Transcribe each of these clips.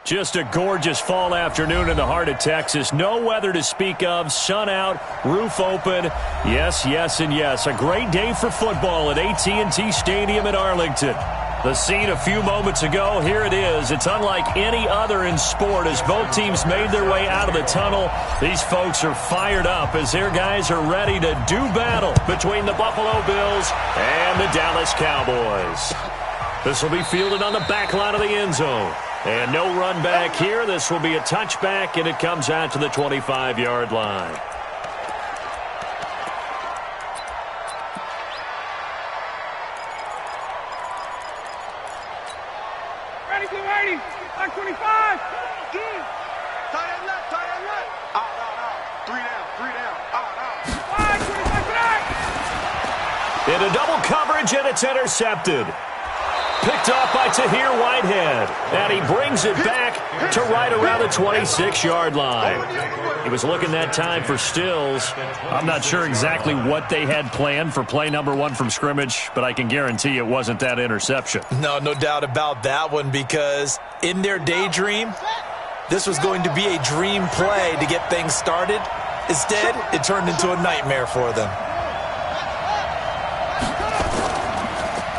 Just a gorgeous fall afternoon in the heart of Texas. No weather to speak of. Sun out, roof open. Yes, yes, and yes. A great day for football at AT&T Stadium in Arlington. The scene a few moments ago, here it is. It's unlike any other in sport as both teams made their way out of the tunnel. These folks are fired up as their guys are ready to do battle between the Buffalo Bills and the Dallas Cowboys. This will be fielded on the back line of the end zone. And no run back here. This will be a touchback, and it comes out to the 25-yard line. Ready, blue 80, back 25. Tight end left, tight end left. Out. 3 down. Out. 5, 25 In a double coverage, and it's intercepted. Picked off by Tahir Whitehead. And he brings it back to right around the 26-yard line. He was looking that time for Stills. I'm not sure exactly what they had planned for play number 1 from scrimmage, but I can guarantee it wasn't that interception. No doubt about that one, because in their daydream, this was going to be a dream play to get things started. Instead, it turned into a nightmare for them.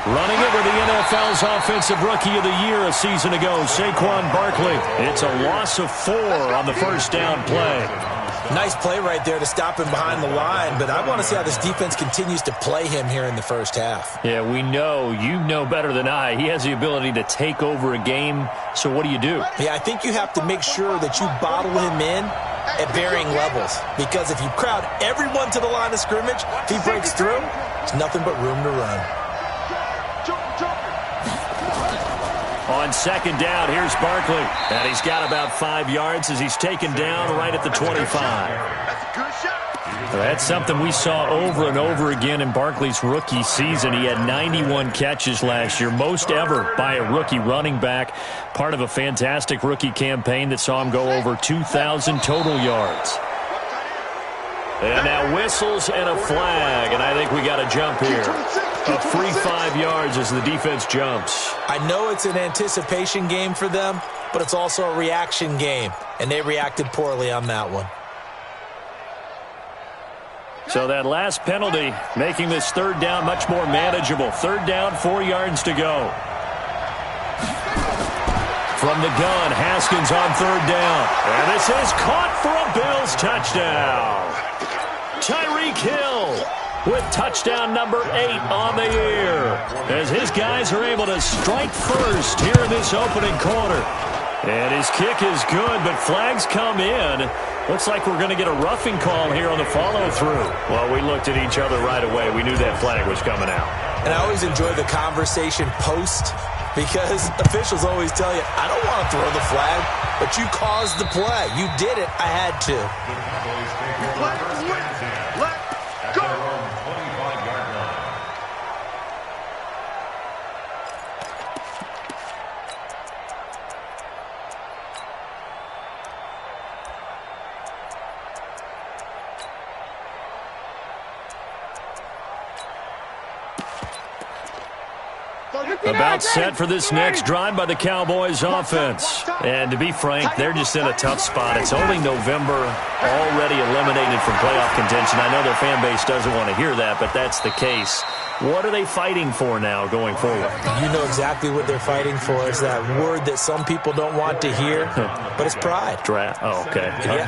Running it with the NFL's Offensive Rookie of the Year a season ago, Saquon Barkley. It's a loss of 4 on the first down play. Nice play right there to stop him behind the line, but I want to see how this defense continues to play him here in the first half. Yeah, we know. You know better than I. He has the ability to take over a game, so what do you do? Yeah, I think you have to make sure that you bottle him in at varying levels, because if you crowd everyone to the line of scrimmage, if he breaks through, there's nothing but room to run. On second down, here's Barkley. And he's got about 5 yards as he's taken down right at the 25. That's something we saw over and over again in Barkley's rookie season. He had 91 catches last year, most ever by a rookie running back. Part of a fantastic rookie campaign that saw him go over 2,000 total yards. And now whistles and a flag, and I think we got a jump here. A free 5 yards as the defense jumps. I know it's an anticipation game for them, but it's also a reaction game, and they reacted poorly on that one. So that last penalty making this third down much more manageable. Third down, 4 yards to go. From the gun, Haskins on third down. And this is caught for a Bills touchdown. Tyreek Hill with touchdown number 8 on the year, as his guys are able to strike first here in this opening quarter. And his kick is good, but flags come in. Looks like we're going to get a roughing call here on the follow-through. Well, we looked at each other right away. We knew that flag was coming out. And I always enjoy the conversation post, because officials always tell you, I don't want to throw the flag, but you caused the play. You did it. I had to. About set for this next drive by the Cowboys offense. And to be frank, they're just in a tough spot. It's only November, already eliminated from playoff contention. I know their fan base doesn't want to hear that, but that's the case. What are they fighting for now going forward? You know exactly what they're fighting for. It's that word that some people don't want to hear, but it's pride. Draft. Oh, okay. Yeah.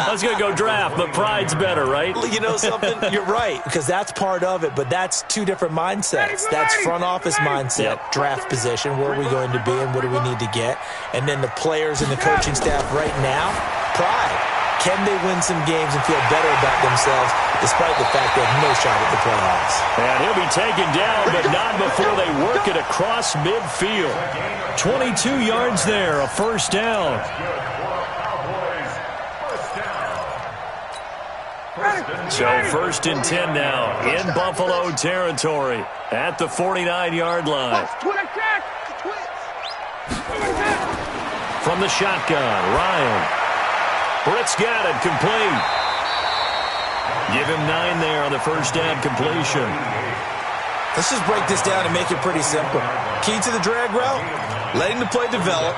I was going to go draft, but pride's better, right? You know something? You're right, because that's part of it, but that's two different mindsets. That's front office mindset, draft position, where are we going to be and what do we need to get? And then the players and the coaching staff right now, pride. Can they win some games and feel better about themselves despite the fact they have no shot at the playoffs? And he'll be taken down, but not before they work it across midfield. 22 yards there, a first down. So first and 10 now in Buffalo territory at the 49-yard line. From the shotgun, Ryan. Britt's got it, complete. Give him 9 there on the first down completion. Let's just break this down and make it pretty simple. Key to the drag route, letting the play develop,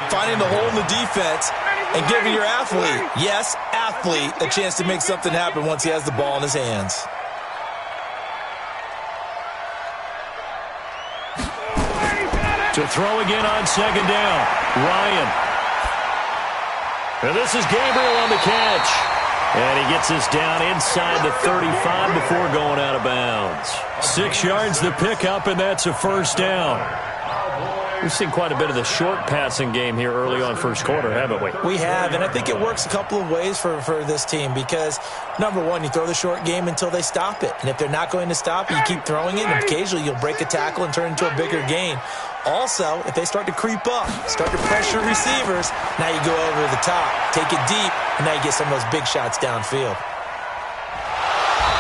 finding the hole in the defense, and giving your athlete, yes, athlete, a chance to make something happen once he has the ball in his hands. To throw again on second down, Ryan. And this is Gabriel on the catch. And he gets us down inside the 35 before going out of bounds. 6 yards the pickup, and that's a first down. We've seen quite a bit of the short passing game here early on first quarter, haven't we? We have, and I think it works a couple of ways for this team because, number one, you throw the short game until they stop it. And if they're not going to stop it, you keep throwing it, and occasionally you'll break a tackle and turn it into a bigger gain. Also, if they start to creep up, start to pressure receivers, now you go over the top, take it deep, and now you get some of those big shots downfield.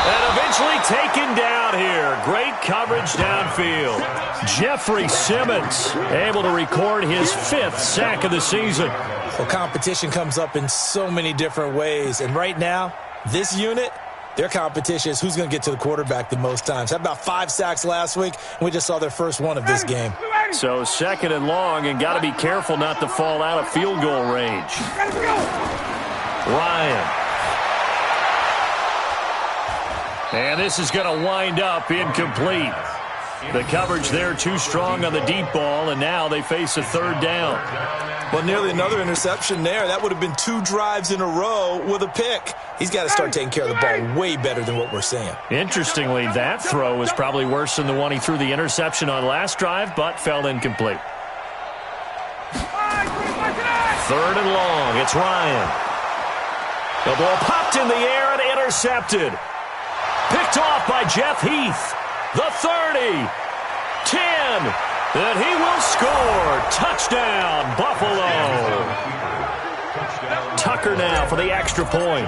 And eventually taken down here. Great coverage downfield. Jeffrey Simmons able to record his 5th sack of the season. Well, competition comes up in so many different ways. And right now, this unit, their competition is who's going to get to the quarterback the most times. Had about 5 sacks last week, and we just saw their first one of this game. So second and long, and got to be careful not to fall out of field goal range. Ryan. And this is going to wind up incomplete. The coverage there too strong on the deep ball, and now they face a third down. Well, nearly another interception there. That would have been 2 drives in a row with a pick. He's got to start taking care of the ball way better than what we're seeing. Interestingly, that throw was probably worse than the one he threw the interception on last drive, but fell incomplete. Third and long. It's Ryan. The ball popped in the air and intercepted. Picked off by Jeff Heath. The 30. 10. And he will score. Touchdown, Buffalo. Tucker now for the extra point.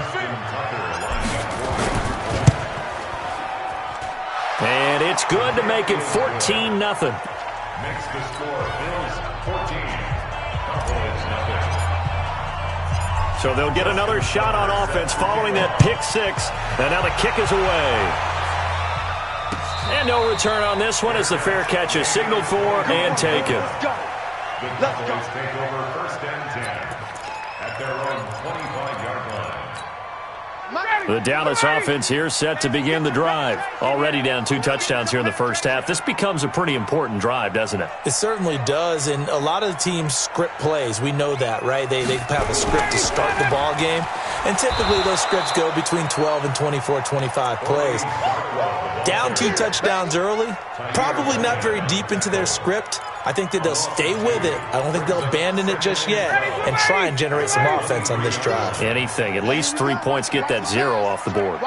And it's good to make it 14-0. Makes the score Bills 14. Cowboys nothing. So they'll get another shot on offense following that pick 6. And now the kick is away. And no return on this one as the fair catch is signaled for and taken. The Cowboys take over 1st and 10 at their own 25-yard line. The Dallas offense here set to begin the drive. Already down 2 touchdowns here in the first half. This becomes a pretty important drive, doesn't it? It certainly does, and a lot of the teams script plays. We know that, right? They have a script to start the ball game, and typically those scripts go between 12 and 24, 25 plays. Down 2 touchdowns early, probably not very deep into their script. I think that they'll stay with it. I don't think they'll abandon it just yet and try and generate some offense on this drive. Anything. At least 3 points, get that 0 off the board.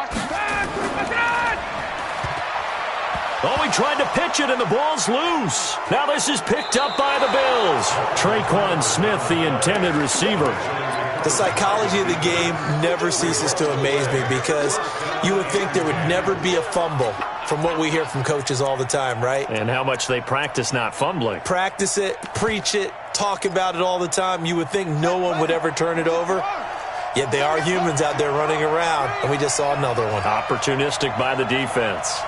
Oh, he tried to pitch it, and the ball's loose. Now this is picked up by the Bills. Traquan Smith, the intended receiver. The psychology of the game never ceases to amaze me because you would think there would never be a fumble from what we hear from coaches all the time, right? And how much they practice not fumbling. Practice it, preach it, talk about it all the time. You would think no one would ever turn it over. Yet they are humans out there running around, and we just saw another one. Opportunistic by the defense.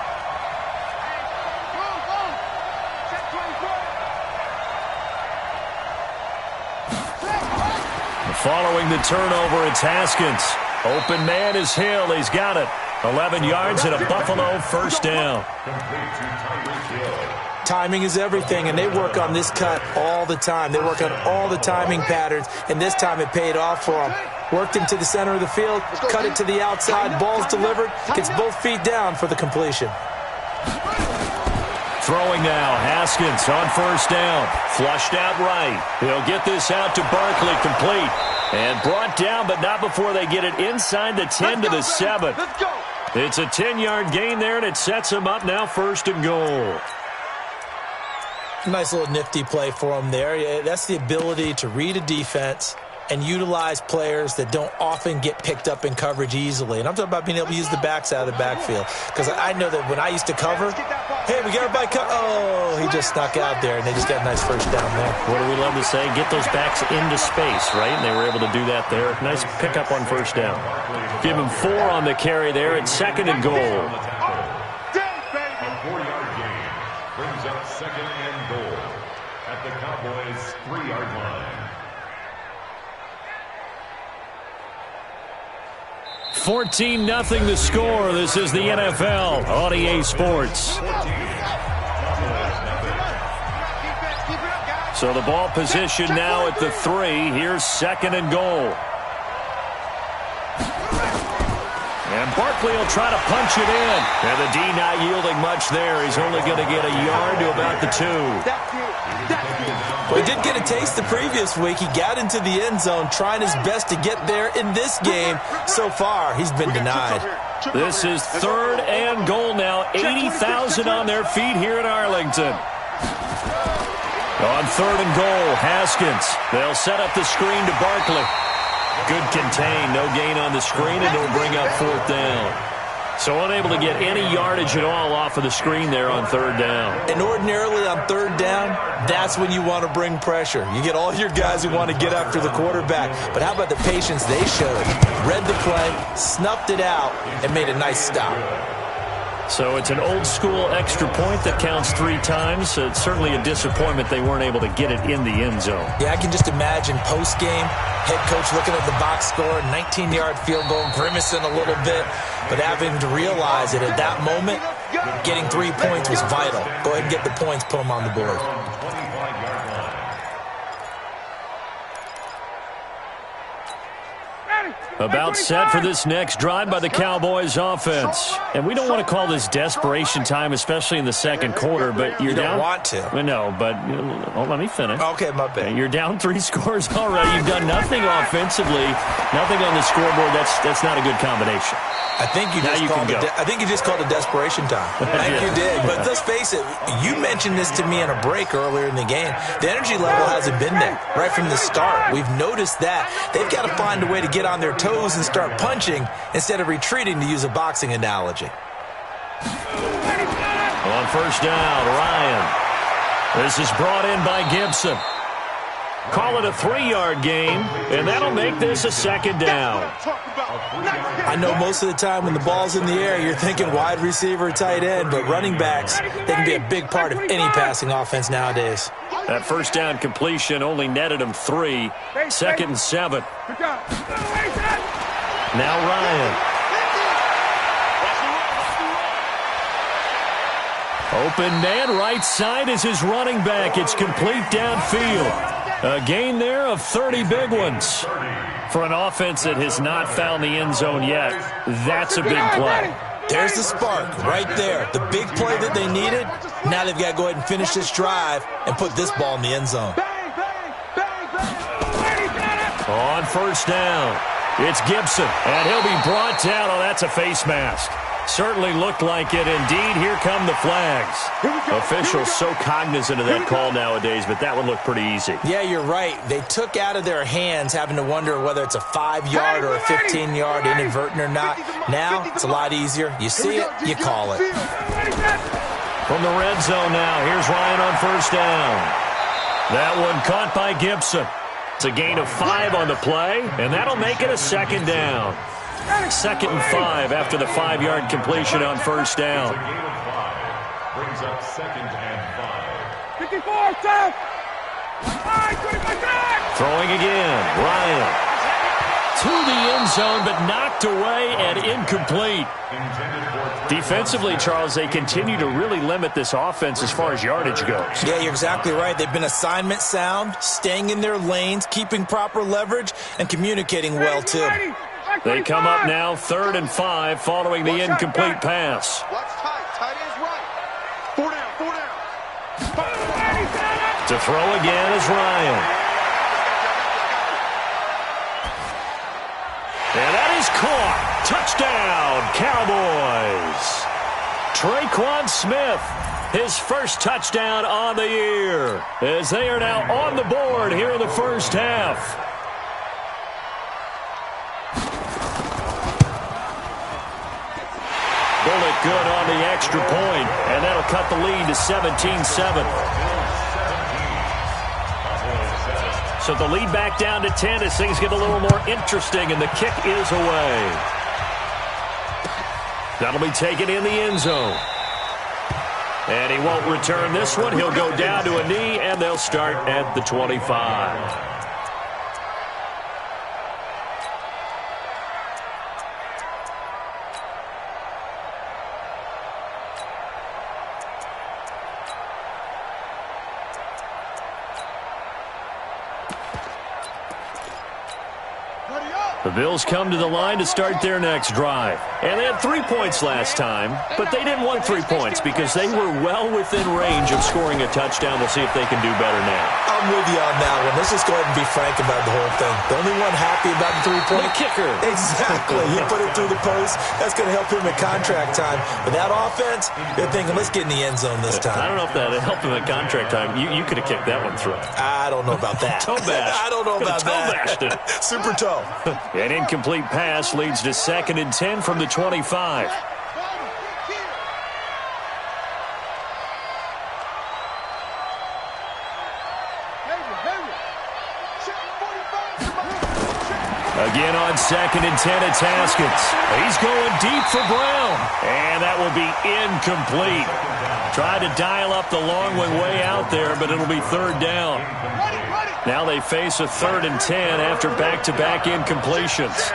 Following the turnover, it's Haskins. Open man is Hill. He's got it. 11 yards and a Buffalo first down. Timing is everything, and they work on this cut all the time. They work on all the timing patterns, and this time it paid off for them. Worked him to the center of the field, cut it to the outside, ball's delivered, gets both feet down for the completion. Throwing now, Haskins on first down. Flushed out right. He'll get this out to Barkley, complete. And brought down, but not before they get it inside the 10 to the 7. It's a 10-yard gain there, and it sets him up now 1st and goal. Nice little nifty play for him there. That's the ability to read a defense and utilize players that don't often get picked up in coverage easily. And I'm talking about being able to use the backs out of the backfield. Because I know that when I used to cover, hey, we got everybody cover. Oh, he just snuck out there, and they just got a nice first down there. What do we love to say? Get those backs into space, right? And they were able to do that there. Nice pickup on first down. Give him 4 on the carry there. It's 2nd and goal. A 4-yard gain. Cowboys 3-yard line. 14-0 the score. This is the NFL on EA Sports. So the ball position now at the 3. Here's 2nd and goal. And Barkley will try to punch it in. And the D not yielding much there. He's only going to get a yard to about the 2. Well, he did get a taste the previous week. He got into the end zone trying his best to get there in this game. So far, he's been denied. This is 3rd and goal now. 80,000 on their feet here in Arlington. On 3rd and goal, Haskins. They'll set up the screen to Barkley. Good contain, no gain on the screen, and it'll bring up 4th down. So unable to get any yardage at all off of the screen there on 3rd down. And ordinarily on 3rd down, that's when you want to bring pressure. You get all your guys who want to get after the quarterback. But how about the patience they showed? Read the play, snuffed it out, and made a nice stop. So it's an old-school extra point that counts 3 times. So it's certainly a disappointment they weren't able to get it in the end zone. Yeah, I can just imagine post-game, head coach looking at the box score, 19-yard field goal, grimacing a little bit, but having to realize that at that moment, getting 3 points was vital. Go ahead and get the points, put them on the board. About set for this next drive by the Cowboys offense. And we don't want to call this desperation time, especially in the second quarter, but you're down. You don't want to. No, but let me finish. Okay, my bad. You're down 3 scores already. You've done nothing offensively, nothing on the scoreboard. That's not a good combination. I think you just called it desperation time. I think you did. But let's face it, you mentioned this to me in a break earlier in the game. The energy level hasn't been there right from the start. We've noticed that. They've got to find a way to get on their toes and start punching instead of retreating, to use a boxing analogy. On 1st down, Ryan. This is brought in by Gibson. Call it a 3-yard gain, and that'll make this a 2nd down. I know most of the time when the ball's in the air, you're thinking wide receiver, tight end, but running backs, they can be a big part of any passing offense nowadays. That 1st down completion only netted him 3. 2nd and 7. Now Ryan. Open man, right side is his running back. It's complete downfield. A gain there of 30 big ones. For an offense that has not found the end zone yet, that's a big play. There's the spark right there. The big play that they needed. Now they've got to go ahead and finish this drive and put this ball in the end zone. On 1st down, it's Gibson, and he'll be brought down. Oh, that's a face mask. Certainly looked like it. Indeed, here come the flags. Officials so cognizant of that call nowadays, but that one looked pretty easy. Yeah, you're right. They took out of their hands having to wonder whether it's a 5-yard or a 15-yard inadvertent or not. Now, it's a lot easier. You see it, you call it. From the red zone now, here's Ryan on 1st down. That one caught by Gibson. It's a gain of 5 on the play, and that'll make it a 2nd down. 2nd and 5 after the 5-yard completion on 1st down. Brings up 2nd and 5. 54, stop! Throwing again, Ryan. To the end zone, but knocked away and incomplete. Defensively, Charles, they continue to really limit this offense as far as yardage goes. Yeah, you're exactly right. They've been assignment sound, staying in their lanes, keeping proper leverage, and communicating well, too. They come up now 3rd and 5 following the incomplete pass. Watch tight. Tight ends right. 4 down. To throw again is Ryan. And that is caught. Touchdown, Cowboys. Traquan Smith, his first touchdown on the year, as they are now on the board here in the 1st half. Bullet good on the extra point, and that'll cut the lead to 17-7. So the lead back down to 10 as things get a little more interesting, and the kick is away. That'll be taken in the end zone. And he won't return this one. He'll go down to a knee, and they'll start at the 25. The Bills come to the line to start their next drive. And they had 3 points last time, but they didn't want 3 points because they were well within range of scoring a touchdown. We'll see if they can do better now. I'm with you on that one. Let's just go ahead and be frank about the whole thing. The only one happy about the 3-point. The kicker. Exactly. He put it through the post. That's going to help him at contract time. But that offense, they're thinking, let's get in the end zone this time. I don't know if that helped him at contract time. You could have kicked that one through. I don't know about that. Toe bash. I don't know about that. Toe bashed it. Super toe. An incomplete pass leads to 2nd and 10 from the 25. Again on 2nd and 10, it's Haskins. He's going deep for Brown. And that will be incomplete. Tried to dial up the long one way out there, but it'll be 3rd down. Now they face a 3rd and 10 after back-to-back incompletions.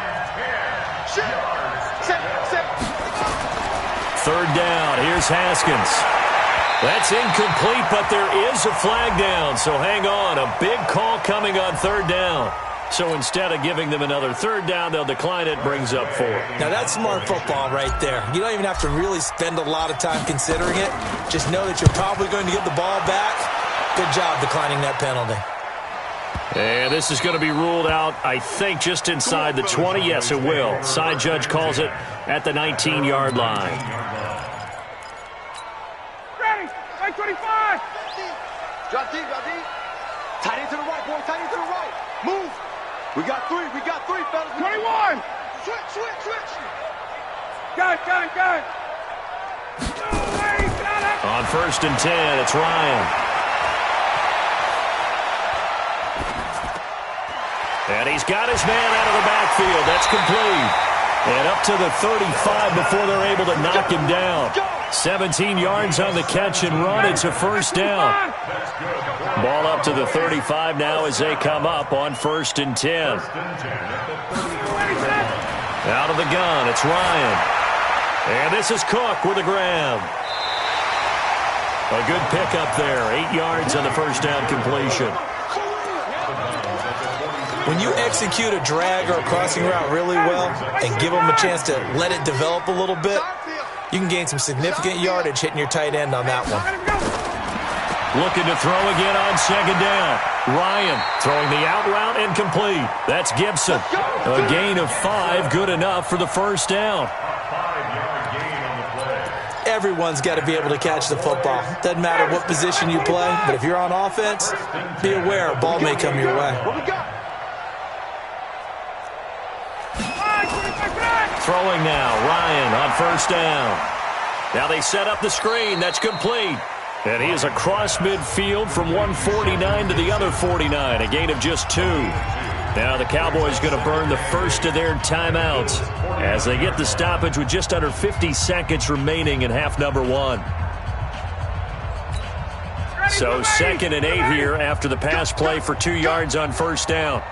3rd down. Here's Haskins. That's incomplete, but there is a flag down. So hang on. A big call coming on 3rd down. So instead of giving them another 3rd down, they'll decline it. Brings up 4. Now that's smart football right there. You don't even have to really spend a lot of time considering it. Just know that you're probably going to get the ball back. Good job declining that penalty. And this is going to be ruled out, I think, just inside the 20. Yes, it will. Side judge calls it at the 19-yard line. Ready. 25. Drop deep, drop deep. Tight end to the right, boy. Tight end to the right. Move. We got 3, fellas. 21. Switch. Got it. On 1st and 10, it's Ryan. And he's got his man out of the backfield. That's complete. And up to the 35 before they're able to knock him down. 17 yards on the catch and run. It's a 1st down. Ball up to the 35 now as they come up on 1st and 10. Out of the gun, it's Ryan. And this is Cook with a grab. A good pickup there. 8 yards on the 1st down completion. When you execute a drag or a crossing route really well and give them a chance to let it develop a little bit, you can gain some significant yardage hitting your tight end on that one. Looking to throw again on 2nd down. Ryan throwing the out route and complete. That's Gibson. A gain of 5, good enough for the 1st down. Everyone's got to be able to catch the football. Doesn't matter what position you play, but if you're on offense, be aware a ball may come your way. Throwing now, Ryan on 1st down. Now they set up the screen. That's complete. And he is across midfield from 149 to the other 49. A gain of just 2. Now the Cowboys going to burn the first of their timeouts as they get the stoppage with just under 50 seconds remaining in half number 1. So 2nd and 8 here after the pass play for 2 yards on 1st down.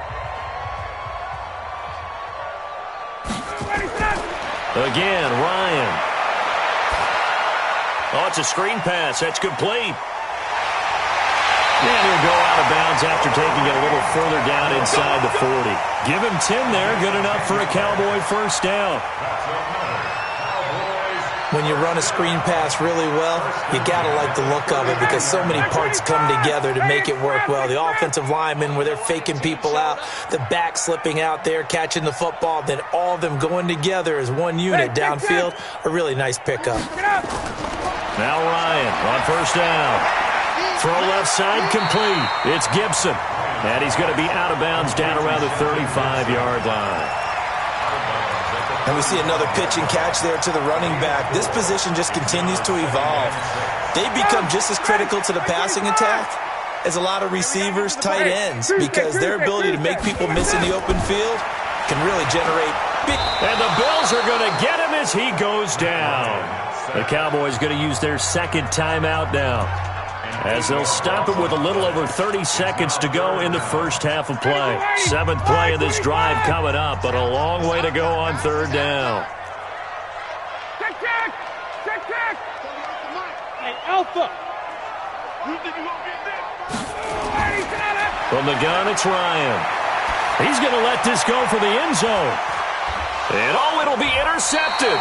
Again, Ryan. Oh, it's a screen pass. That's complete. And he'll go out of bounds after taking it a little further down inside the 40. Give him 10 there. Good enough for a Cowboy 1st down. When you run a screen pass really well, you got to like the look of it because so many parts come together to make it work well. The offensive linemen where they're faking people out, the back slipping out there, catching the football, then all of them going together as one unit downfield. A really nice pickup. Now Ryan on 1st down. Throw left side complete. It's Gibson. And he's going to be out of bounds down around the 35-yard line. And we see another pitch and catch there to the running back. This position just continues to evolve. They become just as critical to the passing attack as a lot of receivers, tight ends, because their ability to make people miss in the open field can really generate big. And the Bills are going to get him as he goes down. The Cowboys going to use their second timeout now, as they'll stop it with a little over 30 seconds to go in the first half of play. 7th play of this drive coming up, but a long way to go on 3rd down. Check. Hey, Alpha. From the gun, it's Ryan. He's going to let this go for the end zone. And it'll be intercepted.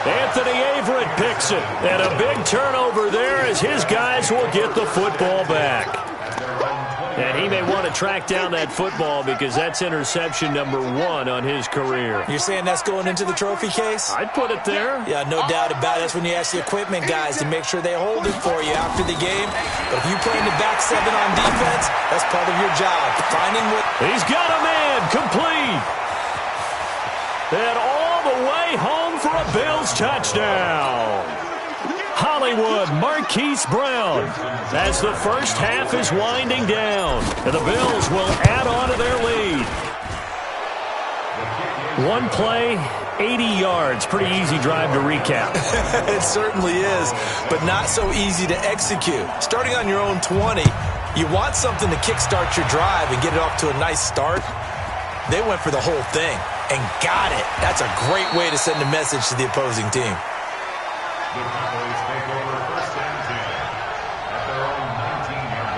Anthony Averett picks it. And a big turnover there as his guys will get the football back. And he may want to track down that football because that's interception number 1 on his career. You're saying that's going into the trophy case? I'd put it there. Yeah, no doubt about it. That's when you ask the equipment guys to make sure they hold it for you after the game. But if you play in the back 7 on defense, that's part of your job. Finding what... He's got a man complete. And all the way home for a Bills touchdown. Hollywood Marquise Brown as the first half is winding down. And the Bills will add on to their lead. 1 play, 80 yards. Pretty easy drive to recap. It certainly is, but not so easy to execute. Starting on your own 20, you want something to kickstart your drive and get it off to a nice start. They went for the whole thing and got it. That's a great way to send a message to the opposing team. The Cowboys take over 1st and 10 at their own 19-yard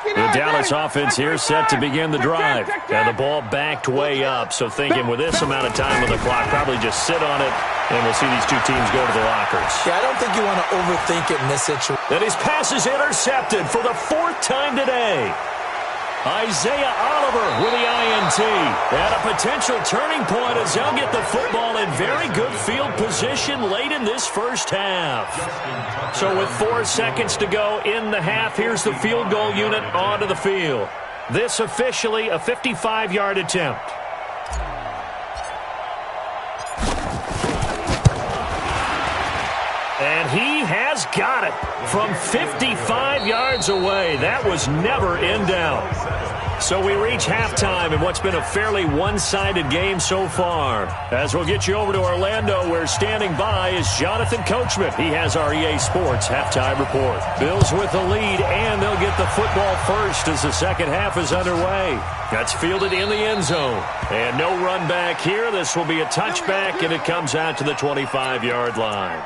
line. The Dallas offense here set to begin the drive. And the ball backed way up, so thinking with this amount of time on the clock, probably just sit on it, and we'll see these two teams go to the lockers. Yeah, I don't think you want to overthink it in this situation. And his pass is intercepted for the 4th time today. Isaiah Oliver with the INT. And a potential turning point as they'll get the football in very good field position late in this first half. So with 4 seconds to go in the half, here's the field goal unit onto the field. This officially a 55-yard attempt. And he has got it from 55 yards away. That was never in doubt. So we reach halftime in what's been a fairly one-sided game so far. As we'll get you over to Orlando, where standing by is Jonathan Coachman. He has our EA Sports halftime report. Bills with the lead, and they'll get the football first as the second half is underway. That's fielded in the end zone. And no run back here. This will be a touchback, and it comes out to the 25-yard line.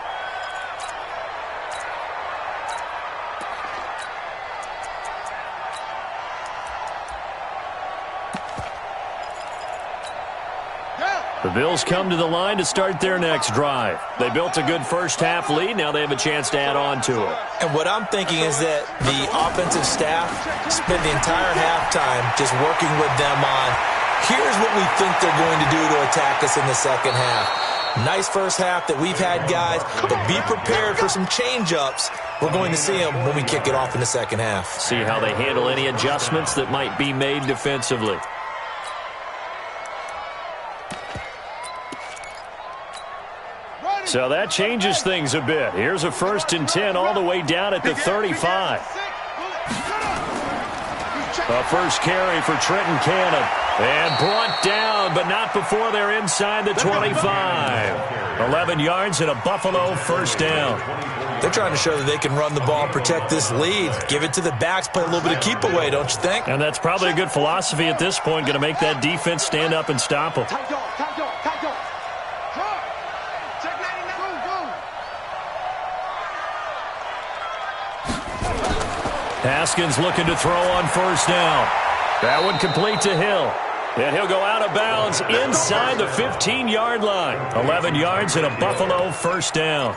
The Bills come to the line to start their next drive. They built a good first half lead. Now they have a chance to add on to it. And what I'm thinking is that the offensive staff spent the entire halftime just working with them on, here's what we think they're going to do to attack us in the second half. Nice first half that we've had, guys, but be prepared for some change-ups. We're going to see them when we kick it off in the second half. See how they handle any adjustments that might be made defensively. So that changes things a bit. Here's a 1st and 10 all the way down at the 35. A first carry for Trenton Cannon. And brought down, but not before they're inside the 25. 11 yards and a Buffalo first down. They're trying to show that they can run the ball and protect this lead. Give it to the backs, play a little bit of keep away, don't you think? And that's probably a good philosophy at this point, going to make that defense stand up and stop them. Haskins looking to throw on first down. That one complete to Hill. And he'll go out of bounds inside the 15-yard line. 11 yards and a Buffalo first down.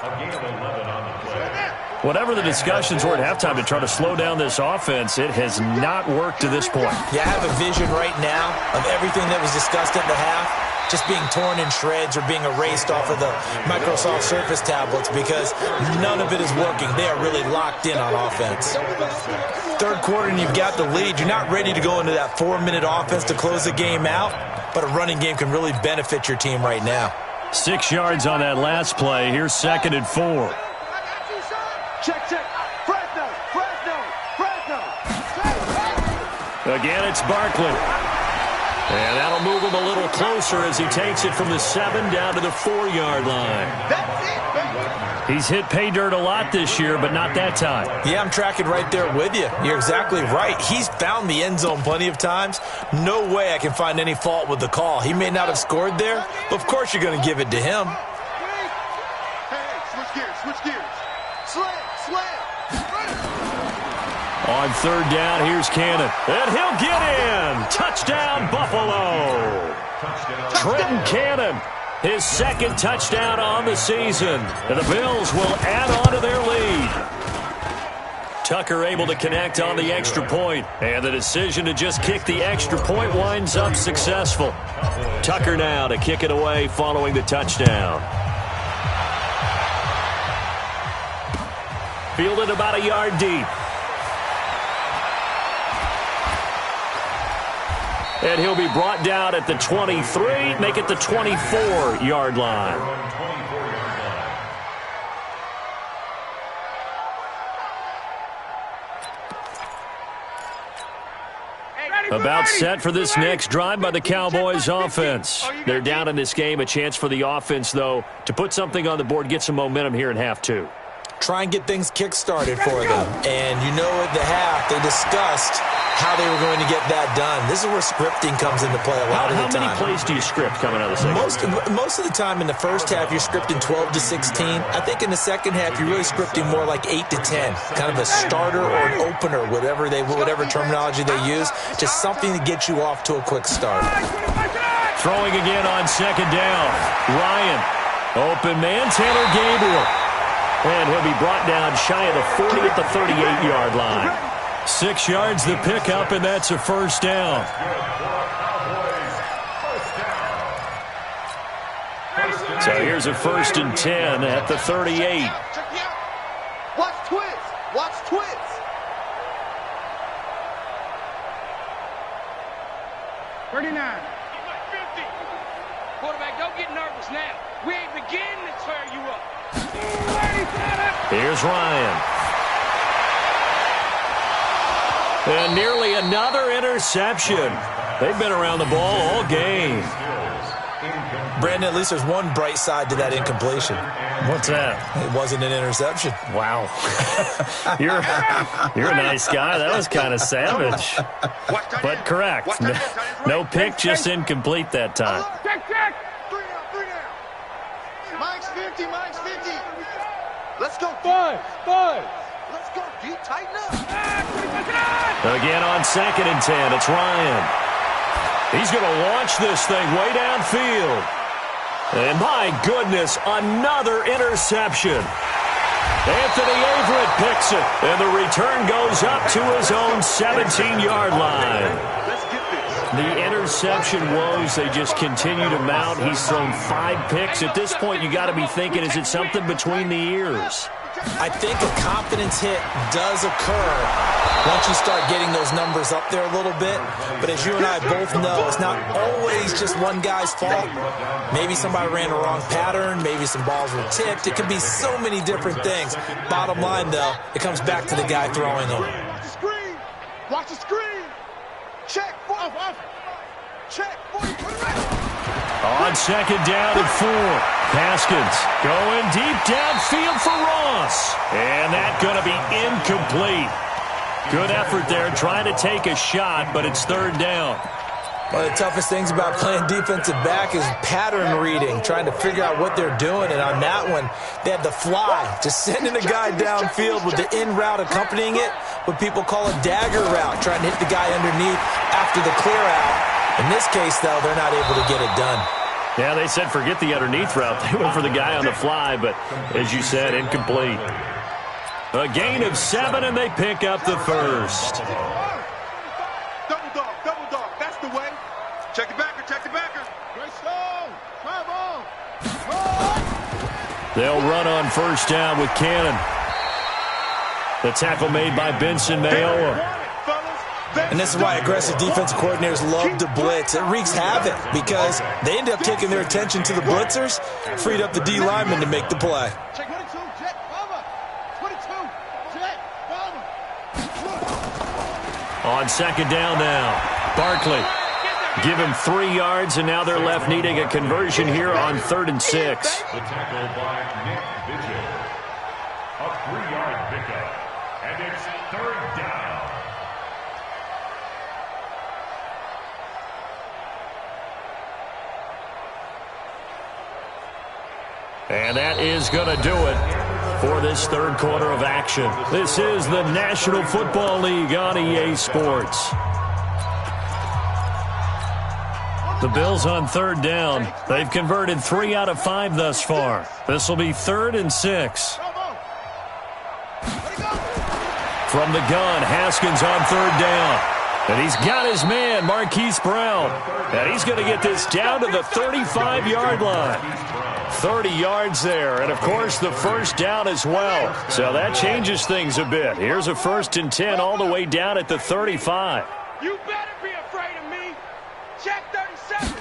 Whatever the discussions were at halftime to try to slow down this offense, it has not worked to this point. Yeah, I have a vision right now of everything that was discussed at the half just being torn in shreds or being erased off of the Microsoft Surface tablets because none of it is working. They are really locked in on offense. Third quarter and you've got the lead. You're not ready to go into that 4-minute offense to close the game out, but a running game can really benefit your team right now. 6 yards on that last play. Here's 2nd and 4. Check. Fresno. Again, it's Barkley. And that'll move him a little closer as he takes it from the 7 down to the 4-yard line. That's it, baby. He's hit pay dirt a lot this year, but not that time. Yeah, I'm tracking right there with you. You're exactly right. He's found the end zone plenty of times. No way I can find any fault with the call. He may not have scored there, but of course you're going to give it to him. Hey, switch gears. Slam. On 3rd down, here's Cannon. And he'll get in. Touchdown, Buffalo. Trenton Cannon, his 2nd touchdown on the season. And the Bills will add on to their lead. Tucker able to connect on the extra point. And the decision to just kick the extra point winds up successful. Tucker now to kick it away following the touchdown. Fielded about a yard deep. And he'll be brought down at the 23, make it the 24-yard line. About set for this next drive by the Cowboys offense. They're down in this game. A chance for the offense, though, to put something on the board, get some momentum here in half 2. Try and get things kick-started for them. And you know at the half, they discussed how they were going to get that done. This is where scripting comes into play a lot of the time. How many plays do you script coming out of the second? Most of the time in the first half, you're scripting 12 to 16. I think in the second half, you're really scripting more like 8 to 10. Kind of a starter or an opener, whatever terminology they use. Just something to get you off to a quick start. Throwing again on 2nd down. Ryan. Open man, Taylor Gabriel. And he'll be brought down shy of the 40 at the 38-yard line. 6 yards the pickup, and that's a 1st down. So here's a 1st and 10 at the 38. Watch twist. 39. Quarterback, don't get nervous now. We ain't beginning to tear you up. Here's Ryan. And nearly another interception. They've been around the ball all game. Brandon, at least there's one bright side to that incompletion. What's that? It wasn't an interception. Wow. You're a nice guy. That was kind of savage. But correct. No pick, just incomplete that time. Check. 3 down. Mike's 50. Let's go. 5. Let's go, D. Tighten up. Again on 2nd and 10. It's Ryan. He's going to launch this thing way downfield. And my goodness, another interception. Anthony Averett picks it. And the return goes up to his own 17-yard line. The interception woes, they just continue to mount. He's thrown 5 picks. At this point, you got to be thinking, is it something between the ears? I think a confidence hit does occur once you start getting those numbers up there a little bit. But as you and I both know, it's not always just one guy's fault. Maybe somebody ran a wrong pattern. Maybe some balls were tipped. It could be so many different things. Bottom line, though, it comes back to the guy throwing them. Watch the screen. Check. Check. On 2nd down and 4. Haskins going deep downfield for Ross. And that's going to be incomplete. Good effort there trying to take a shot, but it's 3rd down. One of the toughest things about playing defensive back is pattern reading, trying to figure out what they're doing. And on that one, they had the fly, just sending a guy downfield with the in route accompanying it, what people call a dagger route, trying to hit the guy underneath after the clear out. In this case, though, they're not able to get it done. Yeah, they said forget the underneath route. They went for the guy on the fly, but as you said, incomplete. A gain of 7, and they pick up the 1st. Double dog. That's the way. Check the backer. Great stone. Travel. They'll run on 1st down with Cannon. The tackle made by Benson Mayowa. And this is why aggressive defensive coordinators love to blitz. It wreaks havoc because they end up taking their attention to the blitzers, freed up the D lineman to make the play. Check 22, jet, bomber. 22, jet, bomber. On 2nd down now, Barkley. Give him 3 yards, and now they're left needing a conversion here on 3rd and 6. The tackle by Nick Vigil. A 3-yard pickup. And it's 3rd down. And that is going to do it for this 3rd quarter of action. This is the National Football League on EA Sports. The Bills on 3rd down. They've converted 3 out of 5 thus far. This will be 3rd and 6. From the gun, Haskins on 3rd down. And he's got his man, Marquise Brown. And he's going to get this down to the 35-yard line. 30 yards there, and of course the first down as well. So that changes things a bit. Here's a 1st and 10 all the way down at the 35. You better be afraid of me. Check 37.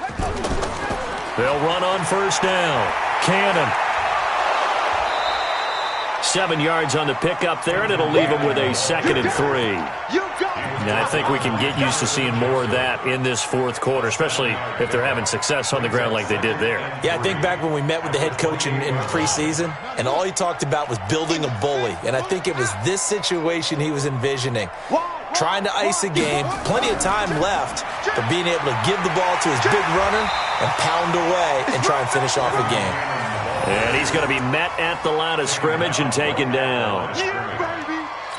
They'll run on 1st down. Cannon. 7 yards on the pickup there, and it'll leave them with a 2nd and 3. Now, I think we can get used to seeing more of that in this 4th quarter, especially if they're having success on the ground like they did there. Yeah, I think back when we met with the head coach in preseason, and all he talked about was building a bully. And I think it was this situation he was envisioning. Trying to ice a game, plenty of time left, but being able to give the ball to his big runner and pound away and try and finish off a game. And he's going to be met at the line of scrimmage and taken down.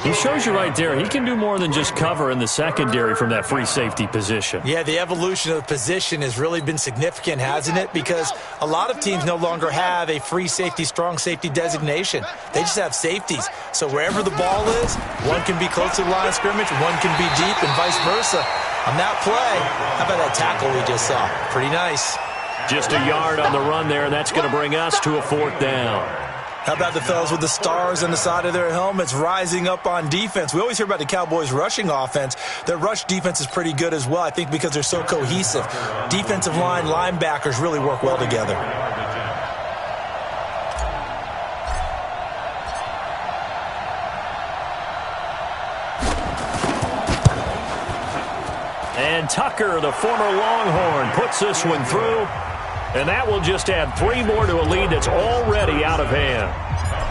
He shows you right there, he can do more than just cover in the secondary from that free safety position. Yeah, the evolution of the position has really been significant, hasn't it? Because a lot of teams no longer have a free safety, strong safety designation. They just have safeties. So wherever the ball is, one can be close to the line of scrimmage, one can be deep, and vice versa. On that play, how about that tackle we just saw? Pretty nice. Just a yard on the run there, and that's going to bring us to a 4th down. How about the fellas with the stars on the side of their helmets rising up on defense? We always hear about the Cowboys' rushing offense. Their rush defense is pretty good as well, I think, because they're so cohesive. Defensive line, linebackers really work well together. And Tucker, the former Longhorn, puts this one through. And that will just add 3 more to a lead that's already out of hand.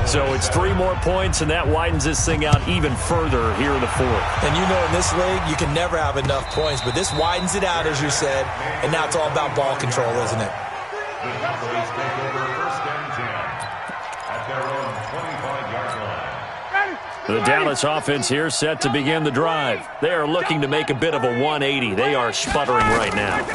So it's 3 more points, and that widens this thing out even further here in the 4th. And you know in this league, you can never have enough points, but this widens it out, as you said, and now it's all about ball control, isn't it? The Cowboys take over 1st and 10 at their own 25-yard line. The Dallas offense here set to begin the drive. They are looking to make a bit of a 180. They are sputtering right now.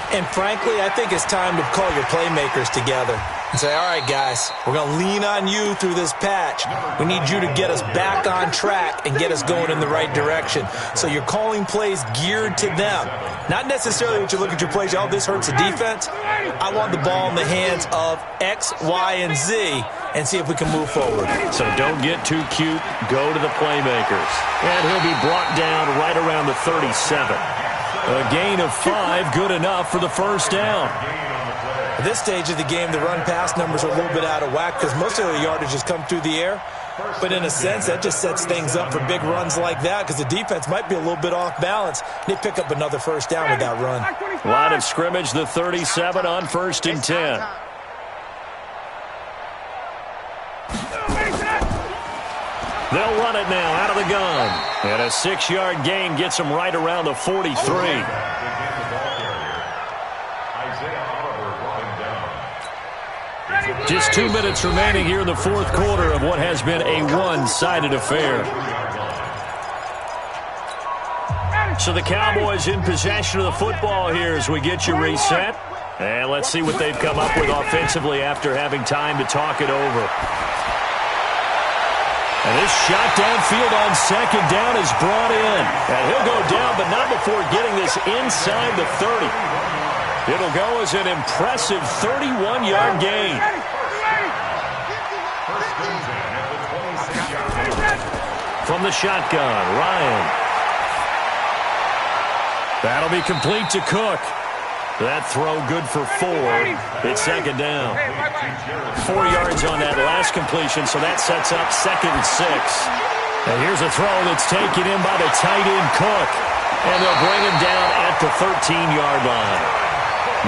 And frankly, I think it's time to call your playmakers together and say, all right, guys, we're going to lean on you through this patch. We need you to get us back on track and get us going in the right direction. So you're calling plays geared to them. Not necessarily what you look at your plays, oh, this hurts the defense. I want the ball in the hands of X, Y, and Z and see if we can move forward. So don't get too cute. Go to the playmakers. And he'll be brought down right around the 37. A gain of 5, good enough for the 1st down. At this stage of the game, the run-pass numbers are a little bit out of whack because most of the yardage has come through the air. But in a sense, that just sets things up for big runs like that because the defense might be a little bit off balance. They pick up another 1st down with that run. Line of scrimmage, the 37 on 1st and 10. They'll run it now out of the gun. And a 6-yard gain gets them right around the 43. Just 2 minutes remaining here in the 4th quarter of what has been a one-sided affair. So the Cowboys in possession of the football here as we get you reset. And let's see what they've come up with offensively after having time to talk it over. And this shot downfield on 2nd down is brought in. And he'll go down, but not before getting this inside the 30. It'll go as an impressive 31-yard gain. From the shotgun, Ryan. That'll be complete to Cook. That throw good for 4. It's 2nd down. 4 yards on that last completion, so that sets up 2nd and 6. And here's a throw that's taken in by the tight end Cook. And they'll bring him down at the 13-yard line.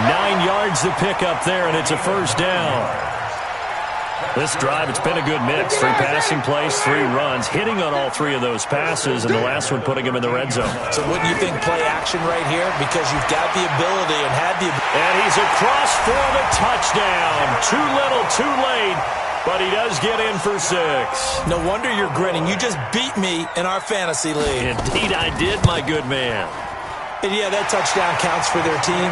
9 yards to pick up there, and it's a first down. This drive, it's been a good mix. 3 passing plays, 3 runs, hitting on all 3 of those passes, and the last one putting him in the red zone. So wouldn't you think play action right here? Because you've got the ability and had the ability. And he's across for the touchdown. Too little, too late, but he does get in for 6. No wonder you're grinning. You just beat me in our fantasy league. Indeed I did, my good man. And yeah, that touchdown counts for their team,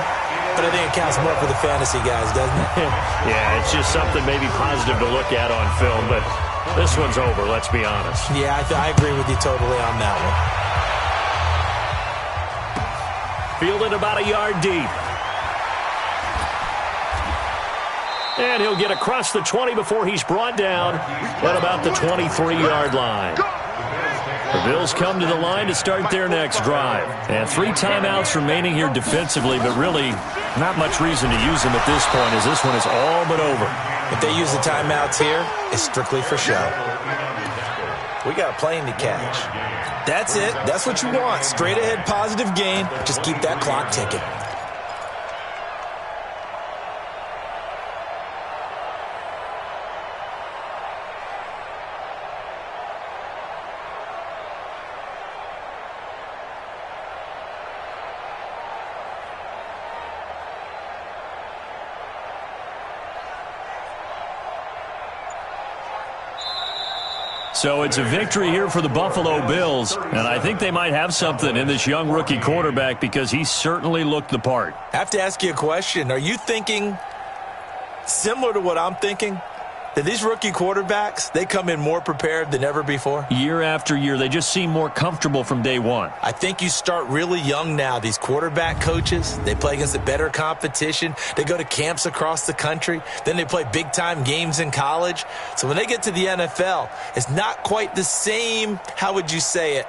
but I think it counts more for the fantasy guys, doesn't it? Yeah, it's just something maybe positive to look at on film, but this one's over, let's be honest. Yeah, I agree with you totally on that one. Fielded about a yard deep. And he'll get across the 20 before he's brought down at about the 23-yard line. The Bills come to the line to start their next drive. And 3 timeouts remaining here defensively, but really not much reason to use them at this point as this one is all but over. If they use the timeouts here, it's strictly for show. We got a plane to catch. That's it. That's what you want. Straight ahead positive gain. Just keep that clock ticking. So it's a victory here for the Buffalo Bills, and I think they might have something in this young rookie quarterback because he certainly looked the part. I have to ask you a question. Are you thinking similar to what I'm thinking? That these rookie quarterbacks, they come in more prepared than ever before? Year after year, they just seem more comfortable from day one. I think you start really young now. These quarterback coaches, they play against a better competition. They go to camps across the country. Then they play big-time games in college. So when they get to the NFL, it's not quite the same, how would you say it,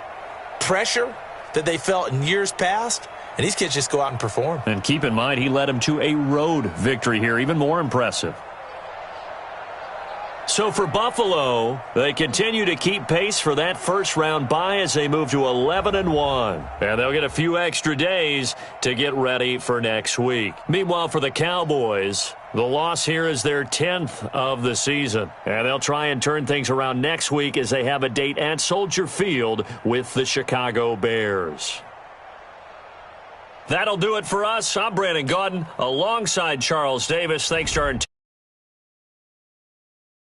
pressure that they felt in years past. And these kids just go out and perform. And keep in mind, he led them to a road victory here, even more impressive. So for Buffalo, they continue to keep pace for that first-round bye as they move to 11-1. And they'll get a few extra days to get ready for next week. Meanwhile, for the Cowboys, the loss here is their 10th of the season. And they'll try and turn things around next week as they have a date at Soldier Field with the Chicago Bears. That'll do it for us. I'm Brandon Gaudin alongside Charles Davis. Thanks to our